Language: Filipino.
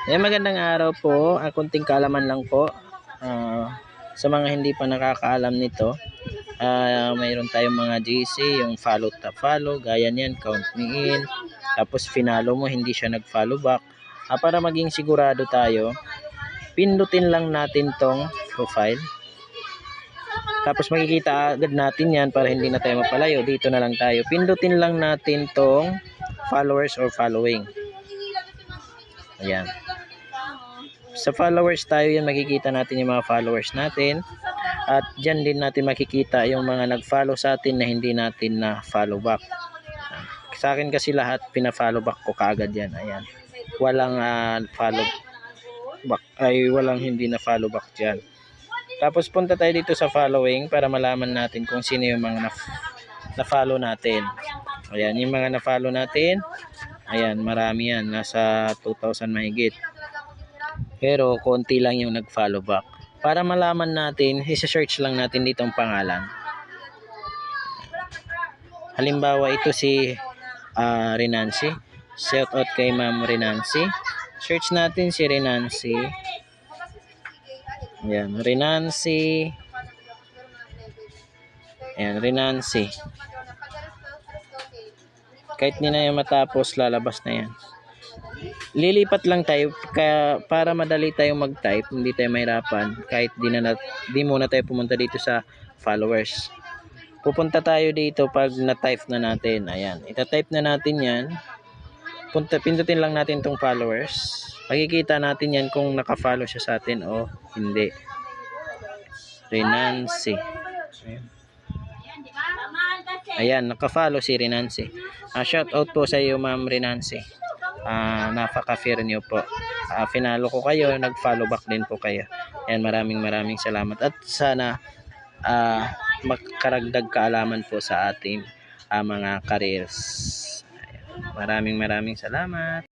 Magandang araw po. Konting kaalaman lang po. Sa mga hindi pa nakakaalam nito, mayroon tayong mga GC, yung follow tap follow, gaya niyan, count me in. Tapos finalo mo, hindi siya nag-follow back. Para maging sigurado tayo, pindutin lang natin tong profile. Tapos makikita agad natin yan para hindi na tayo mapalayo. Dito na lang tayo. Pindutin lang natin tong followers or following. Ayan. Sa followers tayo yan, makikita natin yung mga followers natin. At dyan din natin makikita yung mga nag-follow sa atin na hindi natin na follow back. Sa akin kasi lahat pina-follow back ko kaagad yan. Ayan. Walang follow back, walang hindi na follow back dyan. Tapos punta tayo dito sa following para malaman natin kung sino yung mga na-follow natin. Ayan, yung mga na-follow natin. Ayan, marami yan. Nasa 2,000 mahigit. Pero konti lang yung nag-follow back. Para malaman natin, isa-search lang natin dito ang pangalan. Halimbawa, ito si Renancy. Shout out kay Ma'am Renancy. Search natin si Renancy. Ayan, Renancy. Ayan, Renancy. Kahit di na yung matapos, lalabas na yan. Lilipat lang tayo para madali tayong mag-type, hindi tayo mahirapan kahit di muna tayo pumunta dito sa followers. Pupunta tayo dito pag na-type na natin. Ayan, ita-type na natin yan. Pindutin lang natin tong followers. Makikita natin yan kung naka-follow siya sa atin o hindi. Renancy. Ayan, naka-follow si Renancy. Shout out po sa iyo, Ma'am Renancy. Napaka-fair niyo po. Finalo ko kayo, nag-follow back din po kayo. Ayan, maraming salamat. At sana magkaragdag kaalaman po sa ating mga careers. Ayan, maraming salamat.